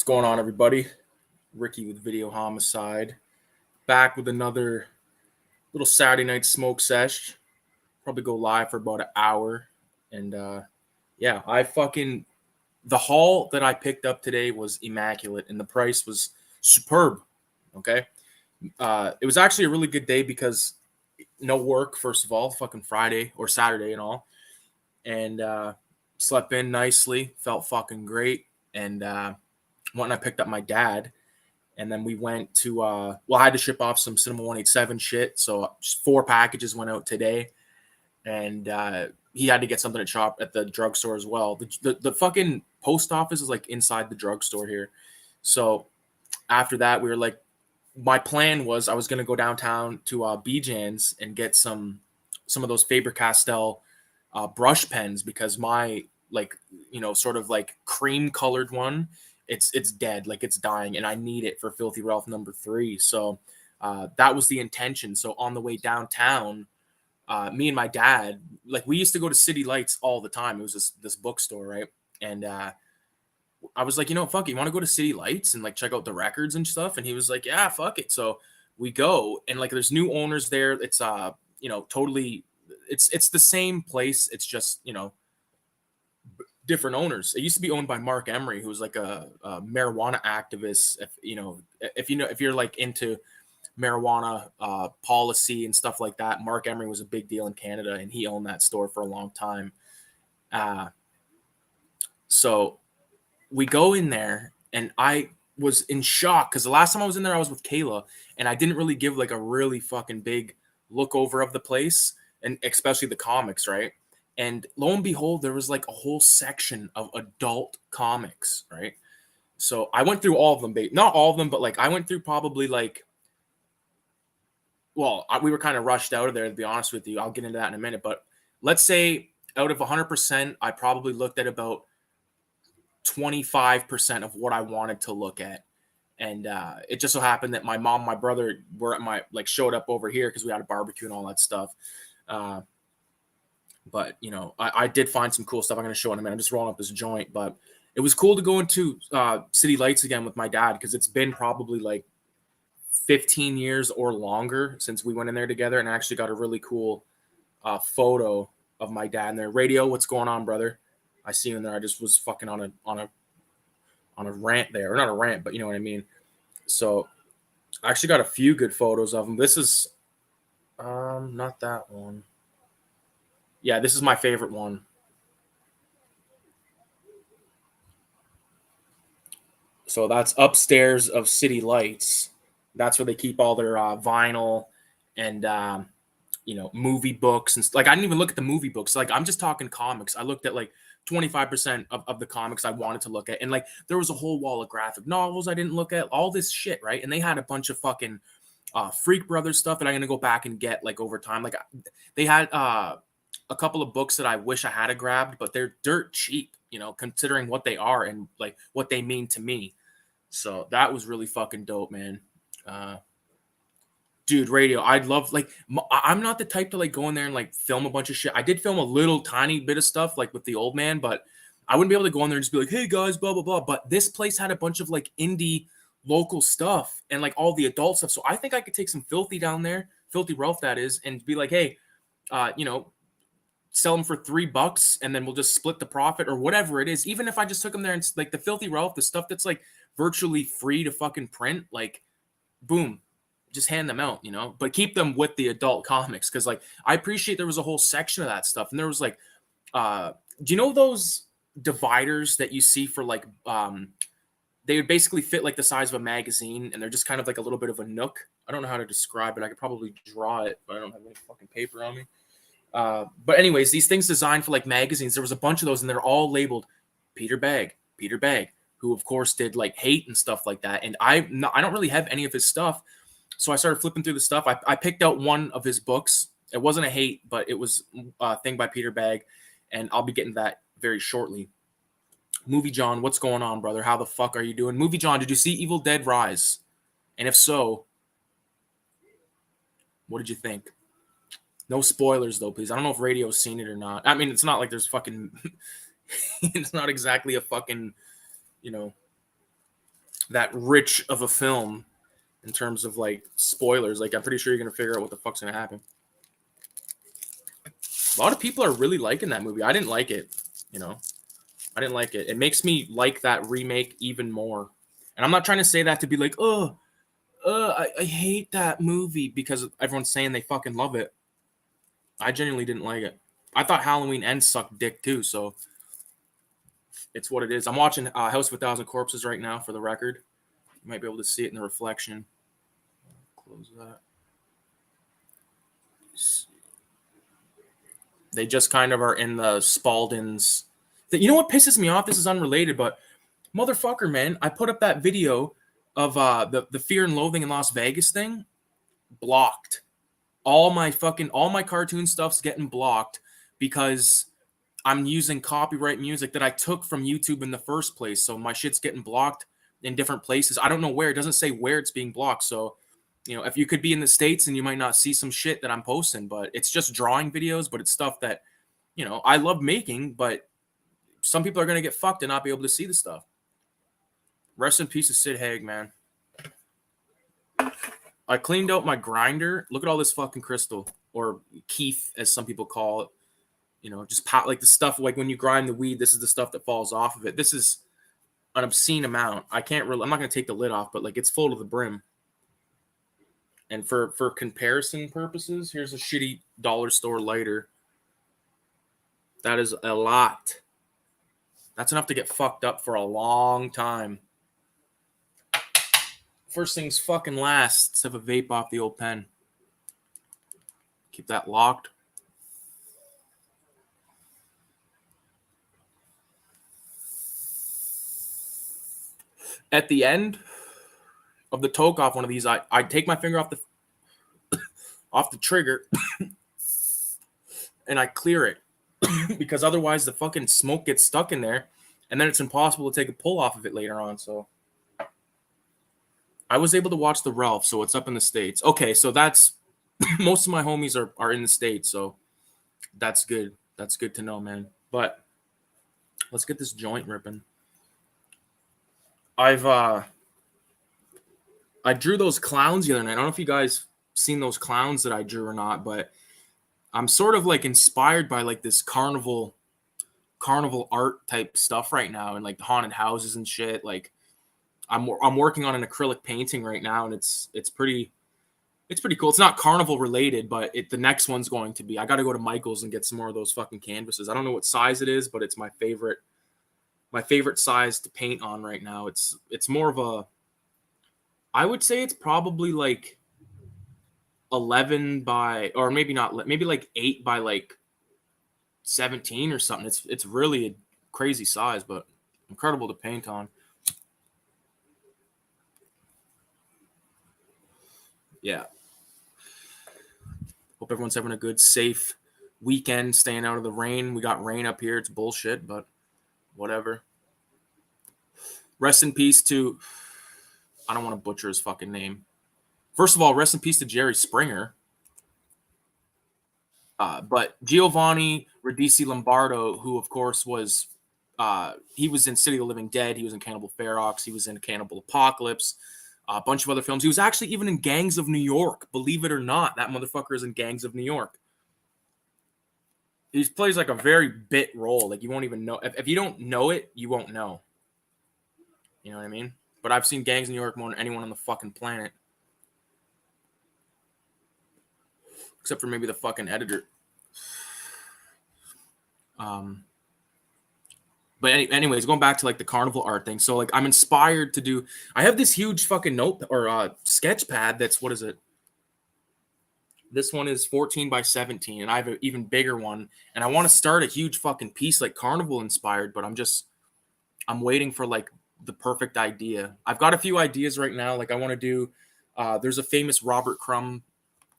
going on, everybody? Ricky with Video Homicide, back with another little Saturday night smoke sesh. Probably go live for about an hour, and yeah, the haul that I picked up today was immaculate, and the price was superb. Okay, it was actually a really good day because no work. First of all, fucking Friday or Saturday and all, and slept in nicely, felt fucking great, and went and I picked up my dad. And then we went to, I had to ship off some Cinema 187 shit. So just 4 packages went out today. And he had to get something at the drugstore as well. The fucking post office is like inside the drugstore here. So after that, we were like, my plan was I was going to go downtown to BJ's and get some of those Faber-Castell brush pens because my, sort of like cream colored one, it's dead, like it's dying, and I need it for Filthy Ralph number 3. So that was the intention. So on the way downtown, me and my dad, like we used to go to City Lights all the time. It was this bookstore, right? And I was like, fuck it, you want to go to City Lights and like check out the records and stuff? And he was like, yeah, fuck it. So we go, and like there's new owners there. It's totally, it's the same place. It's just different owners. It used to be owned by Mark Emery, who was like a marijuana activist. If you're like into marijuana policy and stuff like that, Mark Emery was a big deal in Canada, and he owned that store for a long time. So we go in there, and I was in shock because the last time I was in there, I was with Kayla, and I didn't really give like a really fucking big look over of the place, and especially the comics, right? And lo and behold, there was like a whole section of adult comics, right? So I went through all of them, not all of them, but like I went through probably like, we were kind of rushed out of there, to be honest with you. I'll get into that in a minute. But let's say out of 100%, I probably looked at about 25% of what I wanted to look at. And it just so happened that my mom, my brother showed up over here because we had a barbecue and all that stuff. But, I did find some cool stuff I'm going to show in a minute. I'm just rolling up this joint. But it was cool to go into City Lights again with my dad because it's been probably like 15 years or longer since we went in there together, and I actually got a really cool photo of my dad in there. Radio, what's going on, brother? I see you in there. I just was fucking on a rant there. Or not a rant, but you know what I mean. So I actually got a few good photos of him. This is not that one. Yeah, this is my favorite one. So that's upstairs of City Lights. That's where they keep all their vinyl and movie books and like I didn't even look at the movie books. Like I'm just talking comics. I looked at like 25% of the comics I wanted to look at, and like there was a whole wall of graphic novels I didn't look at. All this shit, right? And they had a bunch of fucking Freak Brothers stuff that I'm gonna go back and get like over time. Like they had a couple of books that I wish I had grabbed, but they're dirt cheap, considering what they are and like what they mean to me. So that was really fucking dope, man. Dude, radio, I'd love, like, I'm not the type to like go in there and like film a bunch of shit. I did film a little tiny bit of stuff like with the old man, but I wouldn't be able to go in there and just be like, hey guys, blah blah blah. But this place had a bunch of like indie local stuff and like all the adult stuff. So I think I could take some Filthy down there, Filthy Ralph that is, and be like, hey, sell them for $3 and then we'll just split the profit or whatever it is. Even if I just took them there and like the Filthy Ralph, the stuff that's like virtually free to fucking print, like boom, just hand them out, but keep them with the adult comics. Cause like, I appreciate there was a whole section of that stuff. And there was like, do you know those dividers that you see for like, they would basically fit like the size of a magazine and they're just kind of like a little bit of a nook. I don't know how to describe it. I could probably draw it, but I don't have any fucking paper on me. But anyways, these things designed for like magazines, there was a bunch of those and they're all labeled Peter Bagg, who of course did like Hate and stuff like that. And I don't really have any of his stuff. So I started flipping through the stuff. I picked out one of his books. It wasn't a Hate, but it was a thing by Peter Bagg. And I'll be getting that very shortly. Movie John, what's going on, brother? How the fuck are you doing? Movie John, did you see Evil Dead Rise? And if so, what did you think? No spoilers, though, please. I don't know if radio's seen it or not. I mean, it's not like there's fucking... it's not exactly a fucking, that rich of a film in terms of like spoilers. Like I'm pretty sure you're gonna figure out what the fuck's gonna happen. A lot of people are really liking that movie. I didn't like it, you know. I didn't like it. It makes me like that remake even more. And I'm not trying to say that to be like, I hate that movie because everyone's saying they fucking love it. I genuinely didn't like it. I thought Halloween Ends sucked dick too, so it's what it is. I'm watching House of a Thousand Corpses right now for the record. You might be able to see it in the reflection. Close that. They just kind of are in the Spaldings. You know what pisses me off? This is unrelated, but motherfucker, man, I put up that video of the Fear and Loathing in Las Vegas thing. Blocked. All my cartoon stuff's getting blocked because I'm using copyright music that I took from YouTube in the first place. So my shit's getting blocked in different places. I don't know where. It doesn't say where it's being blocked. So, you know, if you could be in the States and you might not see some shit that I'm posting, but it's just drawing videos, but it's stuff that, you know, I love making, but some people are going to get fucked and not be able to see the stuff. Rest in peace to Sid Haig, man. I cleaned out my grinder. Look at all this fucking crystal, or keef, as some people call it. You know, just like the stuff, like when you grind the weed, this is the stuff that falls off of it. This is an obscene amount. I'm not going to take the lid off, but like it's full to the brim. And for comparison purposes, here's a shitty dollar store lighter. That is a lot. That's enough to get fucked up for a long time. First things fucking last. Let's have a vape off the old pen. Keep that locked. At the end of the toke off one of these, I take my finger off the trigger and I clear it because otherwise the fucking smoke gets stuck in there and then it's impossible to take a pull off of it later on. So I was able to watch the Ralph, so it's up in the States. Okay, so that's most of my homies are in the States, so that's good. That's good to know, man. But let's get this joint ripping. I drew those clowns the other night. I don't know if you guys seen those clowns that I drew or not, but I'm sort of like inspired by like this carnival art type stuff right now, and like the haunted houses and shit. Like I'm working on an acrylic painting right now, and it's pretty cool. It's not carnival related, but the next one's going to be. I got to go to Michael's and get some more of those fucking canvases. I don't know what size it is, but it's my favorite size to paint on right now. It's more of a, I would say it's probably like 11 by, or maybe not, maybe like 8 by like 17 or something. It's really a crazy size, but incredible to paint on. Yeah. Hope everyone's having a good, safe weekend, staying out of the rain. We got rain up here. It's bullshit, but whatever. Rest in peace to, I don't want to butcher his fucking name. First of all, rest in peace to Jerry Springer. But Giovanni Ribisi Lombardo, who of course was, he was in City of the Living Dead. He was in Cannibal Ferox. He was in Cannibal Apocalypse. A bunch of other films. He was actually even in Gangs of New York. Believe it or not, that motherfucker is in Gangs of New York. He plays like a very bit role. Like you won't even know. If you don't know it, you won't know. You know what I mean? But I've seen Gangs of New York more than anyone on the fucking planet. Except for maybe the fucking editor. But anyways, going back to like the carnival art thing. So like I'm inspired to do, I have this huge fucking note or sketch pad that's, what is it? This one is 14 by 17 and I have an even bigger one. And I want to start a huge fucking piece like carnival inspired, but I'm waiting for like the perfect idea. I've got a few ideas right now. Like I want to do, there's a famous Robert Crumb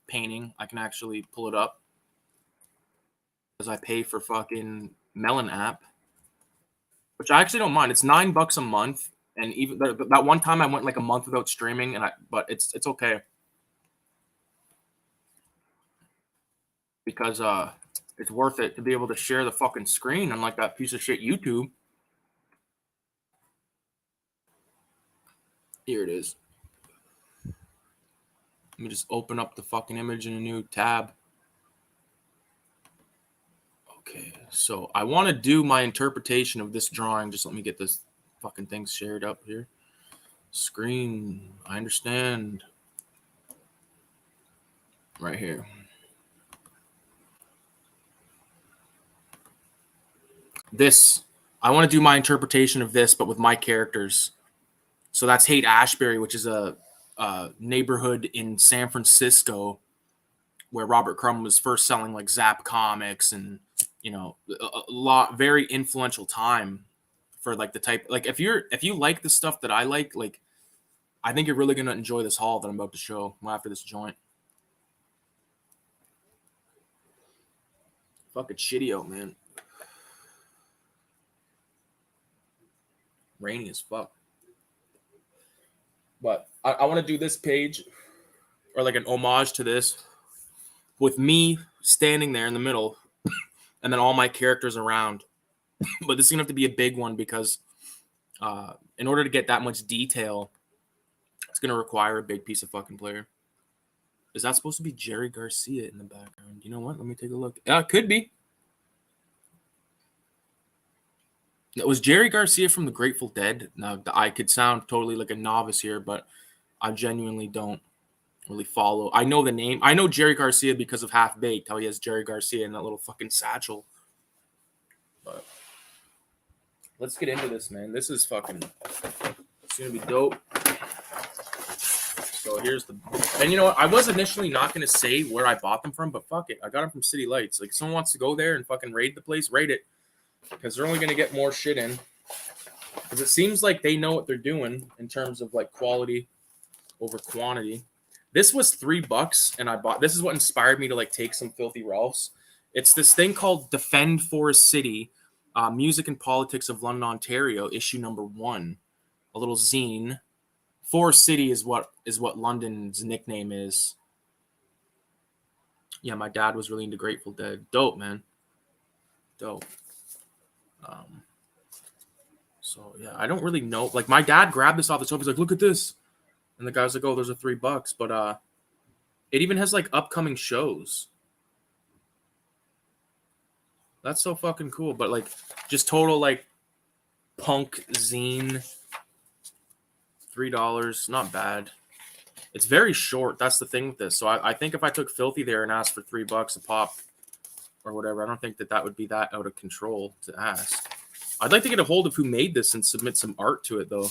painting. I can actually pull it up because I pay for fucking Melon app, which I actually don't mind. It's $9 a month, and even that one time I went like a month without streaming, but it's okay because it's worth it to be able to share the fucking screen, unlike that piece of shit YouTube. Here it is. Let me just open up the fucking image in a new tab. Okay, so I want to do my interpretation of this drawing. Just let me get this fucking thing shared up here. Screen, I understand. Right here. This, I want to do my interpretation of this, but with my characters. So that's Haight-Ashbury, which is a neighborhood in San Francisco where Robert Crumb was first selling like Zap comics and, you know, a lot, very influential time for like the type, like if you like the stuff that I like, I think you're really going to enjoy this haul that I'm about to show after this joint. Fucking shitty out, man. Rainy as fuck. But I want to do this page or like an homage to this with me standing there in the middle and then all my characters around. But this is going to have to be a big one because in order to get that much detail, it's going to require a big piece of fucking player. Is that supposed to be Jerry Garcia in the background? You know what? Let me take a look. It could be. It was Jerry Garcia from the Grateful Dead. Now, I could sound totally like a novice here, but I genuinely don't really follow. I know the name. I know Jerry Garcia because of Half Baked, how he has Jerry Garcia in that little fucking satchel. But let's get into this, man. This is fucking, it's going to be dope. So here's the, and you know what? I was initially not going to say where I bought them from, but fuck it. I got them from City Lights. Like, someone wants to go there and fucking raid the place, raid it. Because they're only going to get more shit in. Because it seems like they know what they're doing in terms of like quality over quantity. This was $3, and I bought. This is what inspired me to like take some Filthy Ralphs. It's this thing called Defend Forest City, Music and Politics of London, Ontario, issue number 1. A little zine. Forest City is what London's nickname is. Yeah, my dad was really into Grateful Dead. Dope, man. Dope. So yeah, I don't really know. Like, my dad grabbed this off the top. He's like, "Look at this," and the guy was like, "Oh, those are $3." But it even has like upcoming shows. That's so fucking cool. But like, just total like punk zine. $3, not bad. It's very short. That's the thing with this. So I think if I took Filthy there and asked for $3 a pop or whatever, I don't think that would be that out of control to ask. I'd like to get a hold of who made this and submit some art to it, though.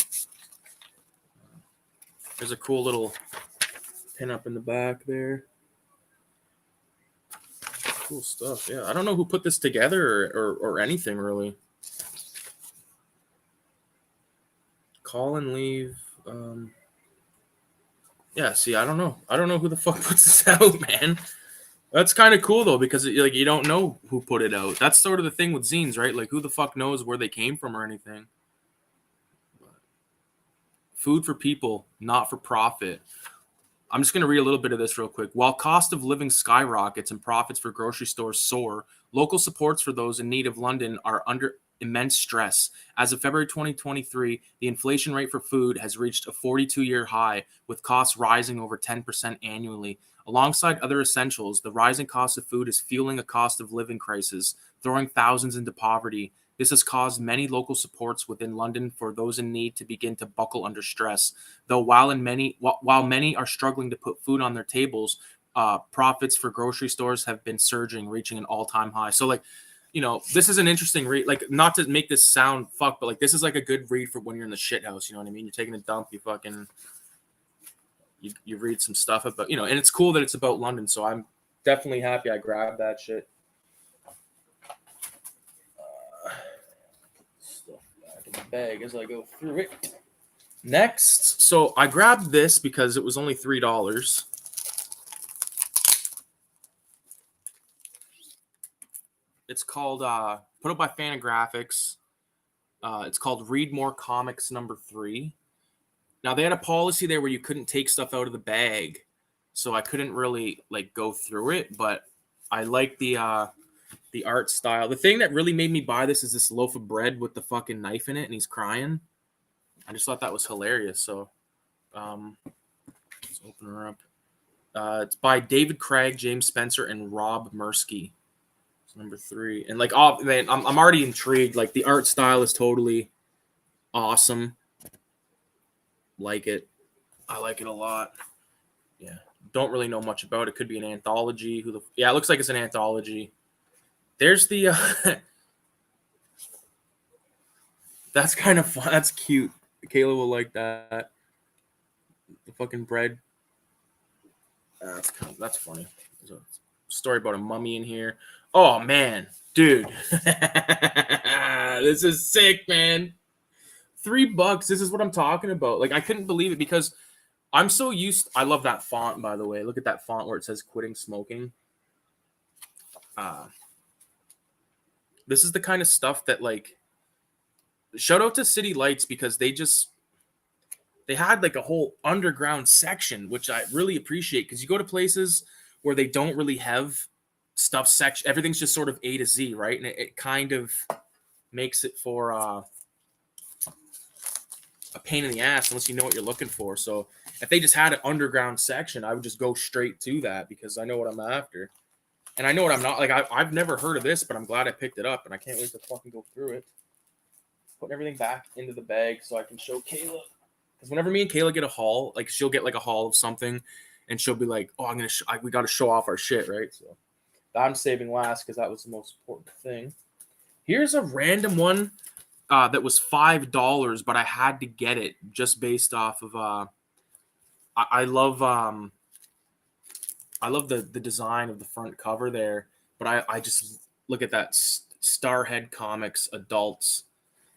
There's a cool little pin up in the back there. Cool stuff. Yeah, I don't know who put this together or anything, really. Call and leave. Yeah, see, I don't know. I don't know who the fuck puts this out, man. That's kind of cool, though, because like you don't know who put it out. That's sort of the thing with zines, right? Like, who the fuck knows where they came from or anything? Food for people, not for profit. I'm just going to read a little bit of this real quick. While cost of living skyrockets and profits for grocery stores soar, local supports for those in need of London are under immense stress. As of February 2023, the inflation rate for food has reached a 42-year high, with costs rising over 10% annually. Alongside other essentials, the rising cost of food is fueling a cost of living crisis, throwing thousands into poverty. This has caused many local supports within London for those in need to begin to buckle under stress. Though while many are struggling to put food on their tables, profits for grocery stores have been surging, reaching an all-time high. So, like, you know, this is an interesting read. Like, not to make this sound fuck, but like, this is like a good read for when you're in the shit house. You know what I mean? You're taking a dump. You fucking you read some stuff about, you know, and it's cool that it's about London. So I'm definitely happy I grabbed that shit. Stuff back in the bag as I go through it. Next, so I grabbed this because it was only $3. It's called put up by Fantagraphics. It's called Read More Comics number 3. Now, they had a policy there where you couldn't take stuff out of the bag, so I couldn't really like go through it, but I like the art style. The thing that really made me buy this is this loaf of bread with the fucking knife in it, and he's crying. I just thought that was hilarious. So Let's open her up. It's by David Craig, James Spencer, and Rob Mursky. It's number 3. And like, oh man, I'm already intrigued. Like the art style is totally awesome. Like it. I like it a lot. Yeah. Don't really know much about it. Could be an anthology. Yeah, it looks like it's an anthology. There's the that's kind of fun. That's cute. Kayla will like that. The fucking bread. That's funny. There's a story about a mummy in here. Oh man, dude. This is sick, man. $3. This is what I'm talking about. Like I couldn't believe it because I'm so used. I love that font, by the way. Look at that font where it says "quitting smoking." This is the kind of stuff that, like, shout out to City Lights because they had like a whole underground section, which I really appreciate because you go to places where they don't really have stuff section. Everything's just sort of A to Z, right? And it kind of makes it for a pain in the ass unless you know what you're looking for. So if they just had an underground section, I would just go straight to that because I know what I'm after. And I know what I'm not. Like, I've never heard of this, but I'm glad I picked it up, and I can't wait to fucking go through it. Putting everything back into the bag so I can show Kayla. Because whenever me and Kayla get a haul, like, she'll get, like, a haul of something, and she'll be like, oh, we got to show off our shit, right? So I'm saving last because that was the most important thing. Here's a random one that was $5, but I had to get it just based off of I love the design of the front cover there, but I just look at that Starhead Comics adults,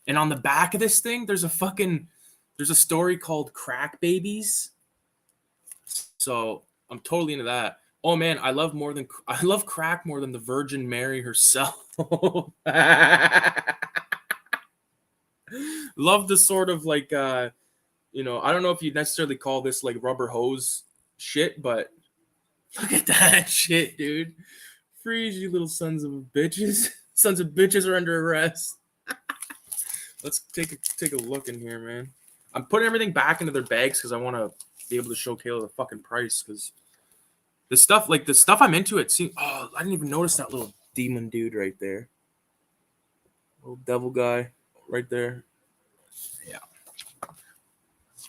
and on the back of this thing there's a story called Crack Babies. So I'm totally into that. Oh man, I love crack more than the Virgin Mary herself. Love the sort of like I don't know if you'd necessarily call this like rubber hose shit, but look at that shit, dude. Freeze, you little sons of bitches. Sons of bitches are under arrest. Let's take a look in here, man. I'm putting everything back into their bags because I want to be able to show Kayla the fucking price. Because the stuff I'm into, it seems. Oh, I didn't even notice that little demon dude right there. Little devil guy right there. Yeah.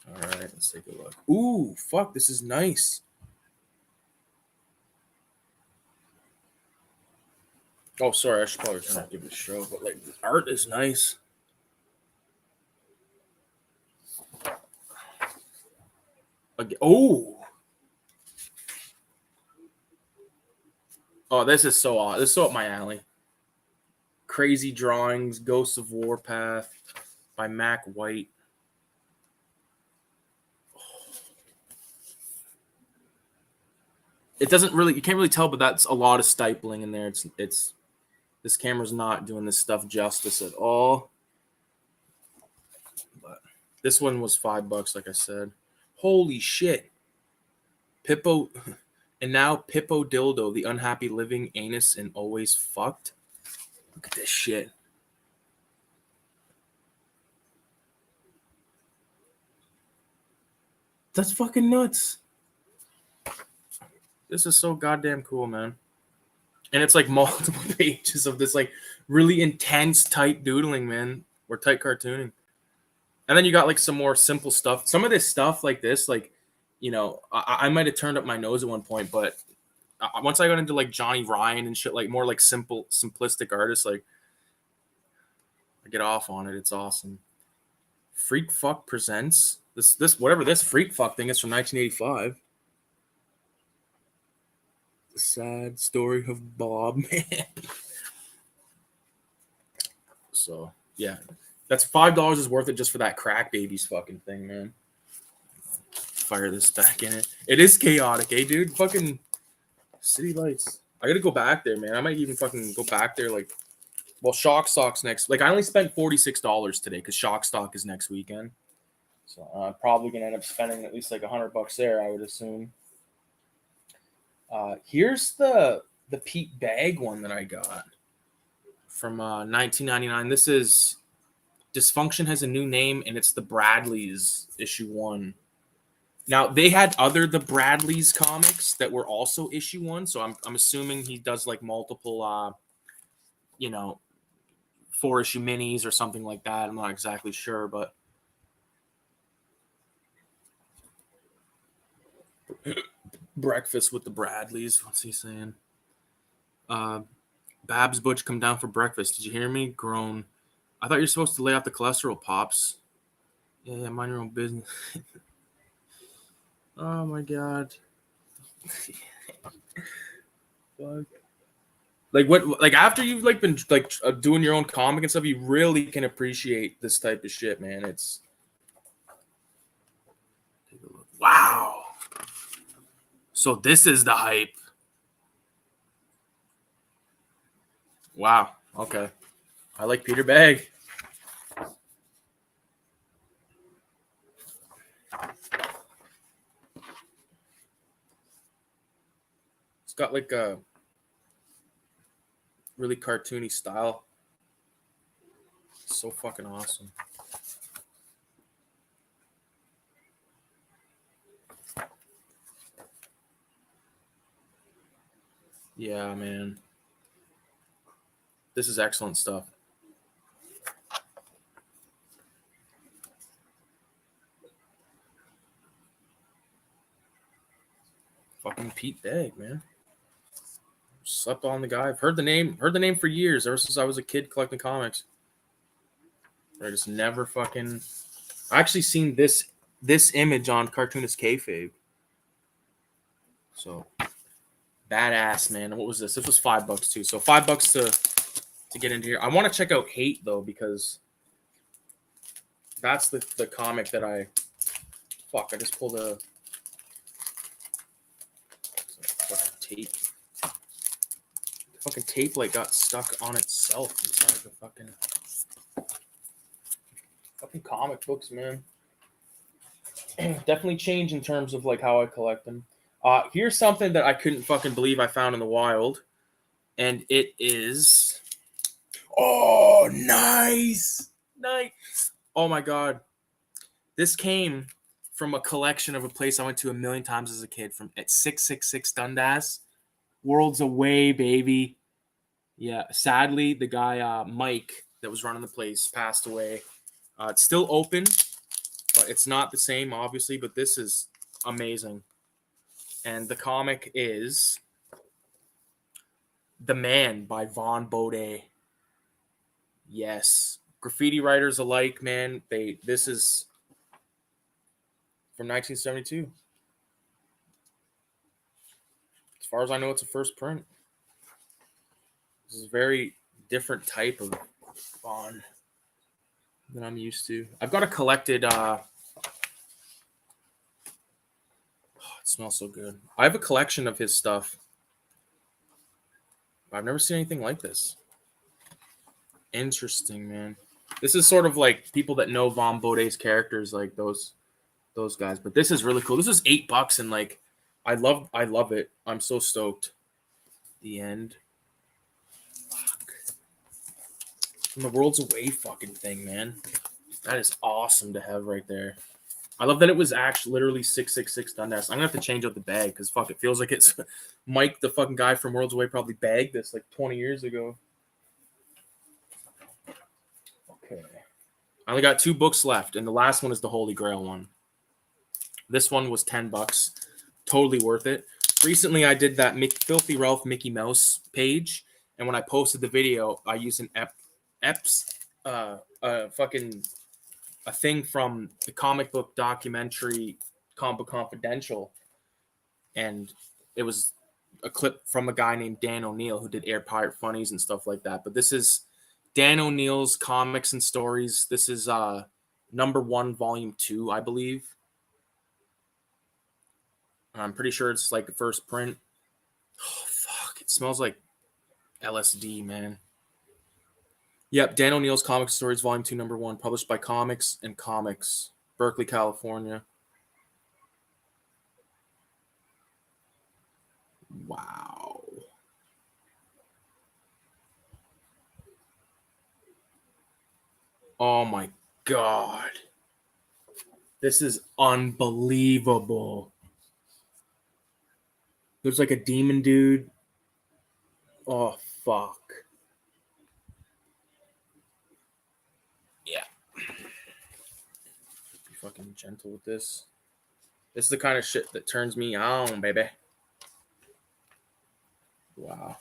All right, let's take a look. Ooh, fuck, this is nice. Oh, sorry, I should probably try to give it a show, but like the art is nice. Again, oh, this is so odd. This is so up my alley. Crazy Drawings, Ghosts of Warpath by Mac White. It doesn't really, you can't really tell, but that's a lot of stipling in there. It's this camera's not doing this stuff justice at all. But this one was $5, like I said. Holy shit. Pippo, and now Pippo Dildo, the unhappy living anus and always fucked. Look at this shit. That's fucking nuts. This is so goddamn cool, man. And it's like multiple pages of this like really intense tight doodling, man, or tight cartooning. And then you got like some more simple stuff. Some of this stuff like this, like, I might have turned up my nose at one point, but once I got into like Johnny Ryan and shit, like more like simplistic artists, like I get off on it. It's awesome. Freak Fuck presents this whatever this Freak Fuck thing is from 1985. The sad story of Bob, man. So yeah, that's $5 is worth it just for that Crack Babies fucking thing, man. Fire this back in it. It is chaotic, eh, dude? Fucking City Lights. I gotta go back there, man. I might even fucking go back there, like, well, Shock Stock's next. Like, I only spent $46 today because Shock Stock is next weekend. So I'm probably gonna end up spending at least like $100 there, I would assume. Here's the Pete Bag one that I got from 1999. This is Dysfunction Has a New Name, and it's the Bradleys issue 1. Now they had the Bradley's comics that were also issue 1, so I'm assuming he does like multiple 4-issue minis or something like that. I'm not exactly sure, but breakfast with the Bradleys. What's he saying? Babs Butch come down for breakfast. Did you hear me? Groan. I thought you're supposed to lay off the cholesterol, Pops. Yeah, mind your own business. Oh my god. Fuck. Like what? Like after you've like been like doing your own comic and stuff, you really can appreciate this type of shit, man. It's take a look. Wow. So this is the hype. Wow. Okay. I like Peter Bagg. It's got like a really cartoony style. So fucking awesome. Yeah, man. This is excellent stuff. Fucking Pete Bagg, man. Slept on the guy. I've heard the name for years, ever since I was a kid collecting comics. I just never fucking. I actually seen this image on Cartoonist Kayfabe. So badass, man. What was this? This was $5 too. So $5 to get into here. I want to check out Hate though, because that's the comic that I I just pulled a fucking tape. The fucking tape like got stuck on itself inside the fucking comic books, man. Definitely change in terms of like how I collect them. Here's something that I couldn't fucking believe I found in the wild, and it is. Oh, nice. Oh my god, this came from a collection of a place I went to a million times as a kid, from at 666 Dundas. Worlds Away, baby. Yeah, sadly, the guy Mike that was running the place passed away. It's still open, but it's not the same, obviously. But this is amazing, and the comic is The Man by Von Bode. Yes, graffiti writers alike, man. This is from 1972. As far as I know, it's a first print. This is a very different type of Von than I'm used to. I've got a collected. Oh, it smells so good. I have a collection of his stuff. I've never seen anything like this. Interesting, man. This is sort of like people that know Von Bode's characters, like those guys. But this is really cool. This is $8, and like, I love it. I'm so stoked. The end. Fuck. And the World's Away fucking thing, man. That is awesome to have right there. I love that it was actually literally 666 Dundas. I'm gonna have to change out the bag because fuck, it feels like it's Mike, the fucking guy from Worlds Away, probably bagged this like 20 years ago. Okay. I only got 2 books left, and the last one is the Holy Grail one. This one was $10. Totally worth it. Recently, I did that Filthy Ralph Mickey Mouse page, and when I posted the video, I used an a thing from the comic book documentary Comic Book Confidential, and it was a clip from a guy named Dan O'Neill who did Air Pirate Funnies and stuff like that. But this is Dan O'Neill's Comics and Stories. This is number 1, volume 2, I believe. I'm pretty sure it's like the first print. Oh, fuck. It smells like LSD, man. Yep, Dan O'Neill's Comic Stories, Volume 2, Number 1, published by Comix and Comics, Berkeley, California. Wow. Oh my god. This is unbelievable. There's like a demon dude. Oh, fuck. Yeah. Be fucking gentle with this. This is the kind of shit that turns me on, baby. Wow.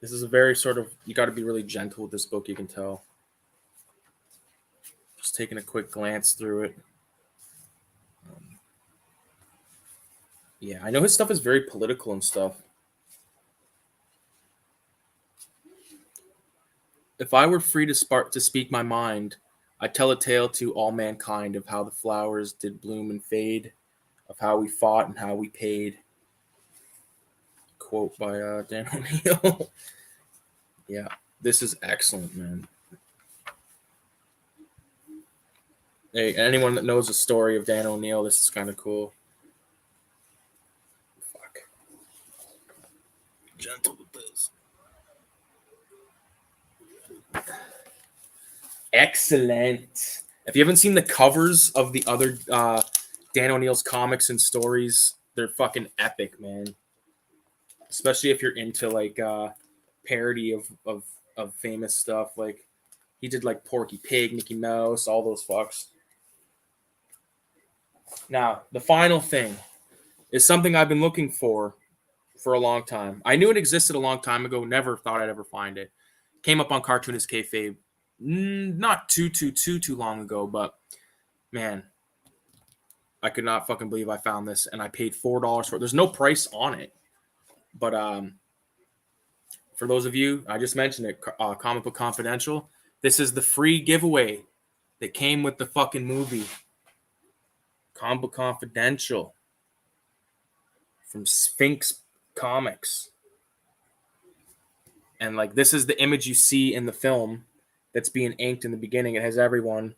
This is a very sort of, you got to be really gentle with this book, you can tell. Just taking a quick glance through it. Yeah, I know his stuff is very political and stuff. If I were free to speak my mind, I'd tell a tale to all mankind of how the flowers did bloom and fade, of how we fought and how we paid. Quote by Dan O'Neill. Yeah, this is excellent, man. Hey, anyone that knows the story of Dan O'Neill, this is kind of cool. Fuck. Gentle with this. Excellent. If you haven't seen the covers of the other Dan O'Neill's comics and stories, they're fucking epic, man. Especially if you're into like parody of famous stuff. Like he did like Porky Pig, Mickey Mouse, all those fucks. Now, the final thing is something I've been looking for a long time. I knew it existed a long time ago. Never thought I'd ever find it. Came up on Cartoonist Kayfabe not too long ago, but man, I could not fucking believe I found this, and I paid $4 for it. There's no price on it, but for those of you, I just mentioned it, Comic Book Confidential. This is the free giveaway that came with the fucking movie. Comic Book Confidential from Sphinx Comics. And like this is the image you see in the film that's being inked in the beginning. It has everyone.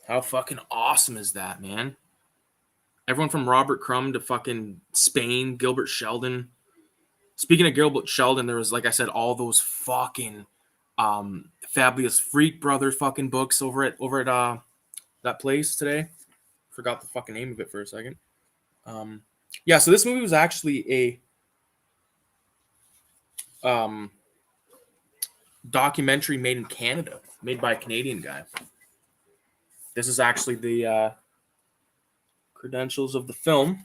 How fucking awesome is that, man? Everyone from Robert Crumb to fucking Spain, Gilbert Sheldon. Speaking of Gilbert Sheldon, there was, like I said, all those fucking Fabulous Freak Brothers fucking books over at that place today. Forgot the fucking name of it for a second. Yeah, so this movie was actually a documentary made in Canada, made by a Canadian guy. This is actually the credentials of the film.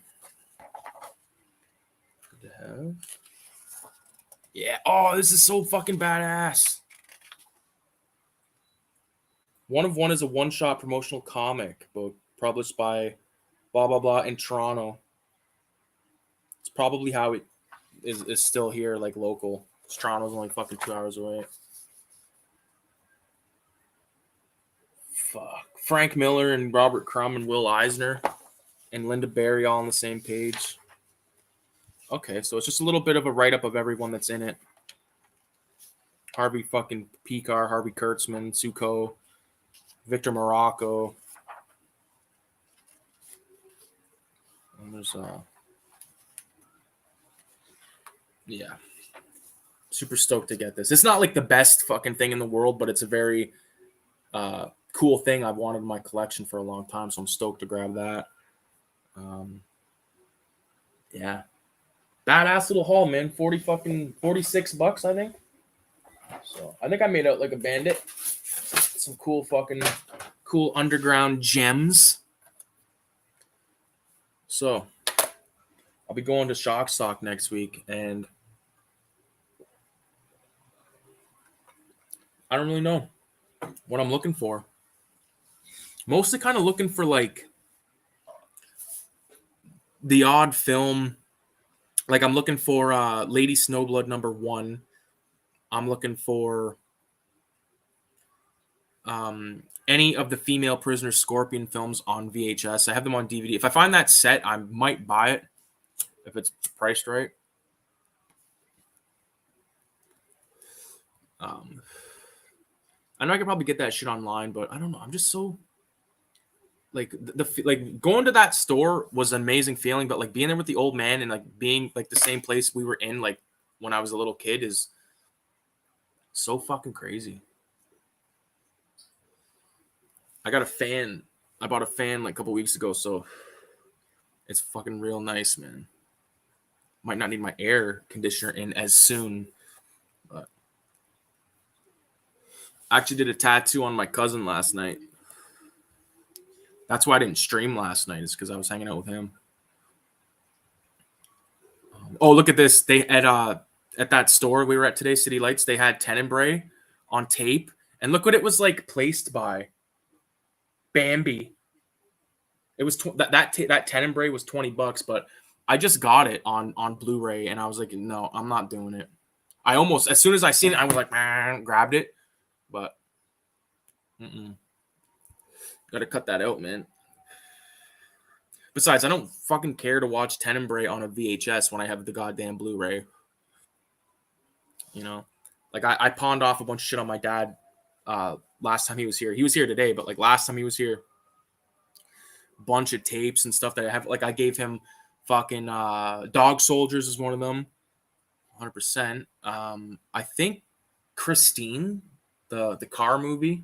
Yeah. Oh, this is so fucking badass. One of One is a one-shot promotional comic book published by blah blah blah in Toronto. It's probably how it is still here, like local. Toronto's only fucking 2 hours away. Fuck. Frank Miller and Robert Crumb and Will Eisner and Linda Barry all on the same page. Okay, so it's just a little bit of a write-up of everyone that's in it. Harvey fucking Picar, Harvey Kurtzman, Suko, Victor Morocco. And there's yeah. Super stoked to get this. It's not like the best fucking thing in the world, but it's a very cool thing I've wanted in my collection for a long time, so I'm stoked to grab that. Yeah. Badass little haul, man. 46 bucks, I think. So I think I made out like a bandit. Some cool underground gems. So I'll be going to Shock Stock next week, and I don't really know what I'm looking for. Mostly kind of looking for like the odd film. Like I'm looking for Lady Snowblood #1. I'm looking for any of the female prisoner Scorpion films on VHS. I have them on DVD. If I find that set, I might buy it if it's priced right. I know I could probably get that shit online, but I don't know. I'm just so like like going to that store was an amazing feeling, but like being there with the old man and like being like the same place we were in like when I was a little kid is so fucking crazy. I got a fan. I bought a fan like a couple weeks ago, so it's fucking real nice, man. Might not need my air conditioner in as soon, but I actually did a tattoo on my cousin last night. That's why I didn't stream last night, is because I was hanging out with him. Oh, look at this. They at that store we were at today, City Lights, they had Tenebrae on tape. And look what it was like placed by. Bambi. It was that Tenebrae was $20, but I just got it on Blu-ray and I was like, no, I'm not doing it. I almost, as soon as I seen it, I was like, grabbed it, but gotta cut that out, man. Besides, I don't fucking care to watch Tenebrae on a VHS when I have the goddamn Blu-ray. You know, like I pawned off a bunch of shit on my dad last time he was here. He was here today, but like last time he was here, bunch of tapes and stuff that I have. Like I gave him fucking Dog Soldiers is one of them, 100%. I think Christine, the car movie.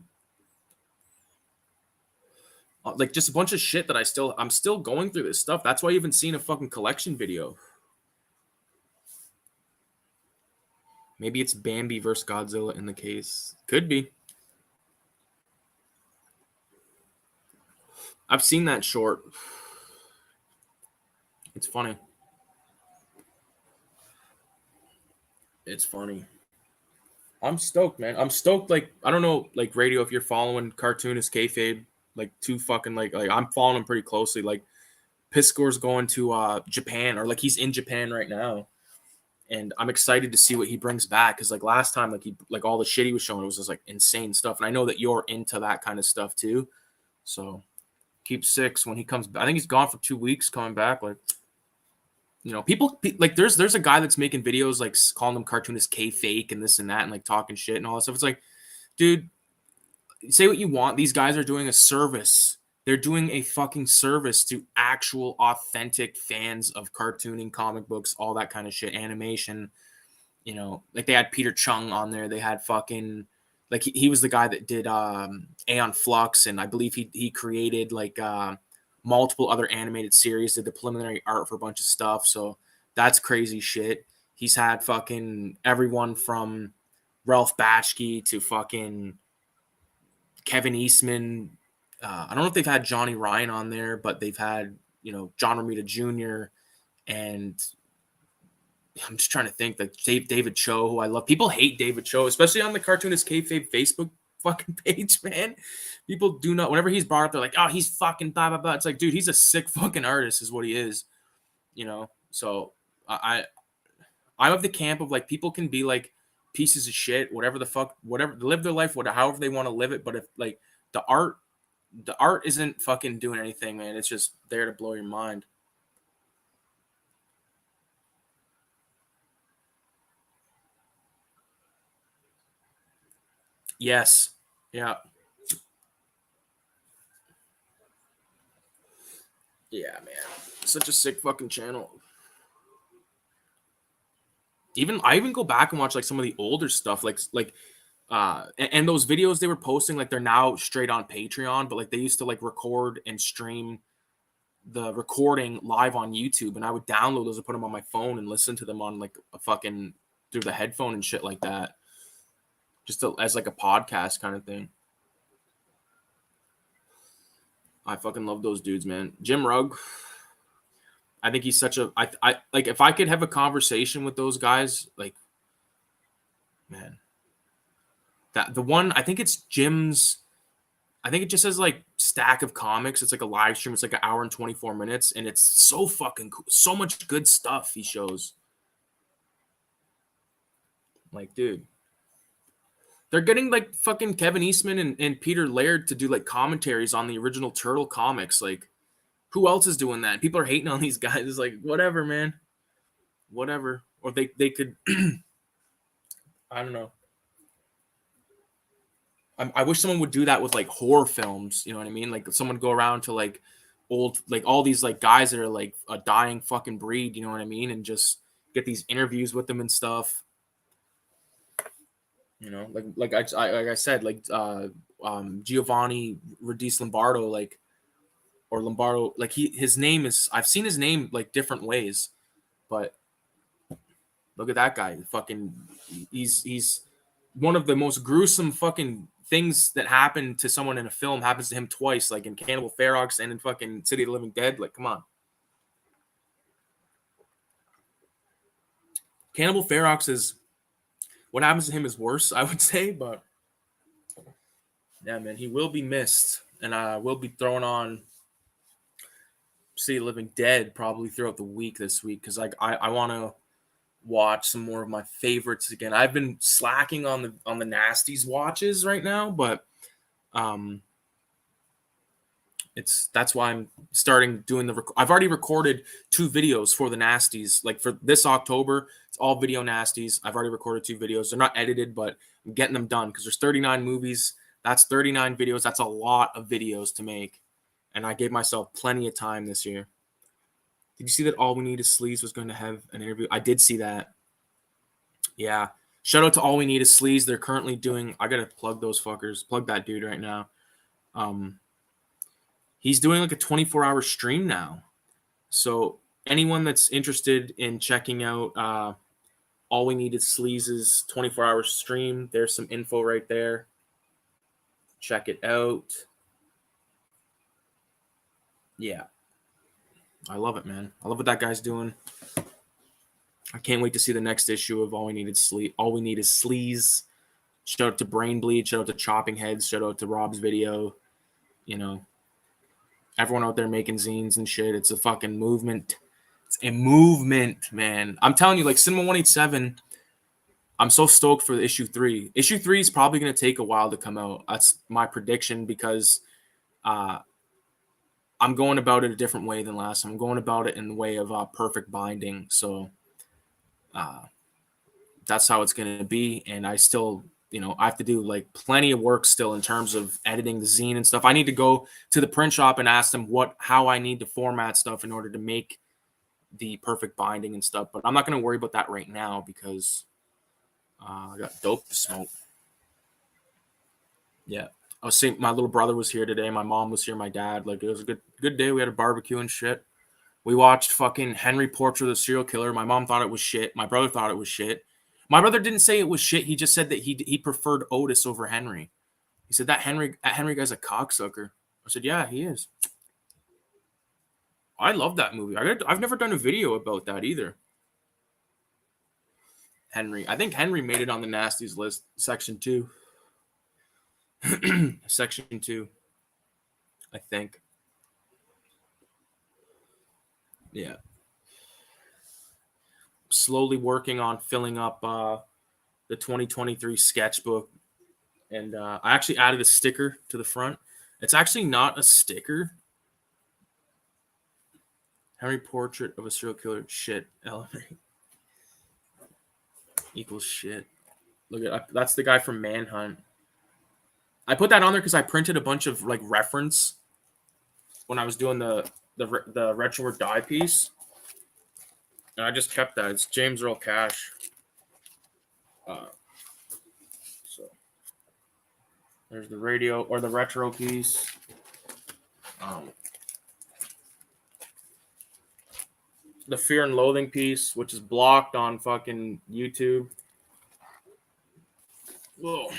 Like just a bunch of shit that I'm still going through this stuff. That's why you haven't seen a fucking collection video. Maybe it's Bambi versus Godzilla in the case. Could be. I've seen that short. It's funny. It's funny. I'm stoked, man. I'm stoked. Like, I don't know, like Radio, if you're following cartoonist kayfabe, like too fucking like I'm following him pretty closely. Like Piscor's going to Japan, or like he's in Japan right now. And I'm excited to see what he brings back, because like last time, like he like all the shit he was showing was just like insane stuff. And I know that you're into that kind of stuff too. So keep 6 when he comes back. I think he's gone for 2 weeks, coming back. Like, you know, people like there's a guy that's making videos like calling them cartoonists K-fake and this and that and like talking shit and all that stuff. It's like, dude, say what you want. These guys are doing a service. They're doing a fucking service to actual authentic fans of cartooning, comic books, all that kind of shit, animation. You know, like they had Peter Chung on there. They had fucking like he was the guy that did Aeon Flux, and I believe he created like multiple other animated series, did the preliminary art for a bunch of stuff. So that's crazy shit. He's had fucking everyone from Ralph Bakshi to fucking Kevin Eastman. I don't know if they've had Johnny Ryan on there, but they've had, you know, John Romita Jr. and I'm just trying to think, like David Cho, who I love. People hate David Cho, especially on the Cartoonist Kayfabe Facebook fucking page, man. People do not, whenever he's brought up, they're like, oh, he's fucking blah, blah, blah. It's like, dude, he's a sick fucking artist is what he is, you know? So I'm of the camp of like, people can be like pieces of shit, whatever the fuck, whatever, live their life, whatever, however they want to live it. But if like the art isn't fucking doing anything, man. It's just there to blow your mind. Yes. Yeah. Yeah, man. Such a sick fucking channel. I even go back and watch like some of the older stuff, and those videos they were posting, like they're now straight on Patreon, but like they used to like record and stream the recording live on YouTube, and I would download those and put them on my phone and listen to them on like a fucking through the headphone and shit like that, just as like a podcast kind of thing. I fucking love those dudes, man. Jim Rugg, I think he's such a I like if I could have a conversation with those guys, like, man, that the one I think it's Jim's. I think it just says like stack of comics. It's like a live stream. It's like an hour and 24 minutes, and it's so fucking cool. So much good stuff he shows. Like, dude, they're getting like fucking Kevin Eastman and Peter Laird to do like commentaries on the original Turtle comics. Like, who else is doing that? People are hating on these guys. It's like, whatever, man. Whatever. Or they could, I don't know. I wish someone would do that with like horror films. You know what I mean? Like someone go around to like old, like all these like guys that are like a dying fucking breed. You know what I mean? And just get these interviews with them and stuff. You know, like I said, like Giovanni Radice Lombardo, like, or Lombardo, like his name is, I've seen his name like different ways, but look at that guy. Fucking, he's one of the most gruesome fucking things that happened to someone in a film happens to him twice, like in Cannibal Ferox and in fucking City of the Living Dead. Like, come on. Cannibal Ferox is, what happens to him is worse, I would say, but yeah, man, he will be missed, and I will be throwing on City of the Living Dead probably throughout the week this week because like I want to watch some more of my favorites again. I've been slacking on the nasties watches right now, but that's why I'm starting doing I've already recorded 2 videos for the nasties. Like for this October, it's all video nasties. I've already recorded 2 videos. They're not edited, but I'm getting them done because there's 39 movies. That's 39 videos. That's a lot of videos to make. And I gave myself plenty of time this year. Did you see that All We Need Is Sleaze was going to have an interview? I did see that. Yeah. Shout out to All We Need Is Sleaze. They're currently doing, I got to plug those fuckers. Plug that dude right now. He's doing like a 24-hour stream now. So anyone that's interested in checking out All We Need Is Sleaze's 24-hour stream, there's some info right there. Check it out. Yeah. I love it, man. I love what that guy's doing. I can't wait to see the next issue of All We Need Is Sleaze. Shout out to Brain Bleed. Shout out to Chopping Heads. Shout out to Rob's Video. You know, everyone out there making zines and shit. It's a fucking movement. It's a movement, man. I'm telling you, like Cinema 187, I'm so stoked for issue 3. Issue 3 is probably going to take a while to come out. That's my prediction because I'm going about it a different way than last time. I'm going about it in the way of perfect binding. So that's how it's going to be. And I still, I have to do like plenty of work still in terms of editing the zine and stuff. I need to go to the print shop and ask them how I need to format stuff in order to make the perfect binding and stuff. But I'm not going to worry about that right now because I got dope to smoke. Yeah. I was seeing my little brother was here today. My mom was here. My dad. Like, it was a good day. We had a barbecue and shit. We watched fucking Henry Portrait of the Serial Killer. My mom thought it was shit. My brother thought it was shit. My brother didn't say it was shit. He just said that he preferred Otis over Henry. He said that Henry guy's a cocksucker. I said, yeah, he is. I love that movie. I've never done a video about that either. Henry. I think Henry made it on the nasties list, section 2. Section 2. I think. Yeah. Slowly working on filling up the 2023 sketchbook. And I actually added a sticker to the front. It's actually not a sticker. Henry Portrait of a Serial Killer. Shit. Element equals shit. Look at that's the guy from Manhunt. I put that on there because I printed a bunch of like reference when I was doing the retro die piece. And I just kept that. It's James Earl Cash. So there's the radio or the retro piece. The Fear and Loathing piece, which is blocked on fucking YouTube. Whoa.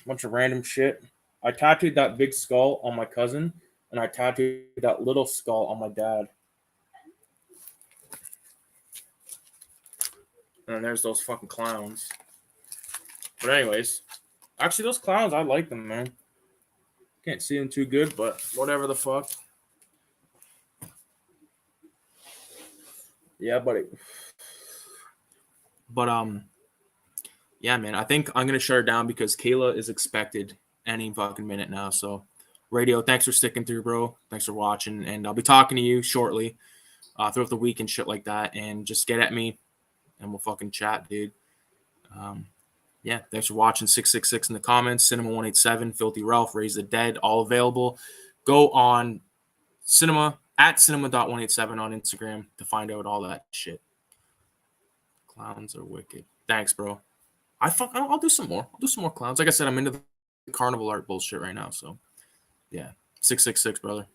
Bunch of random shit. I tattooed that big skull on my cousin, and I tattooed that little skull on my dad. And there's those fucking clowns. But anyways, actually those clowns, I like them, man. Can't see them too good, but whatever the fuck. Yeah, buddy. But yeah, man. I think I'm gonna shut her down because Kayla is expected any fucking minute now. So, radio, thanks for sticking through, bro. Thanks for watching, and I'll be talking to you shortly throughout the week and shit like that. And just get at me, and we'll fucking chat, dude. yeah, thanks for watching. 666 in the comments. Cinema 187, Filthy Ralph, Raise the Dead, all available. Go on cinema at cinema.187 on Instagram to find out all that shit. Clowns are wicked. Thanks, bro. I'll do some more. I'll do some more clowns. Like I said, I'm into the carnival art bullshit right now. So yeah, 666, brother.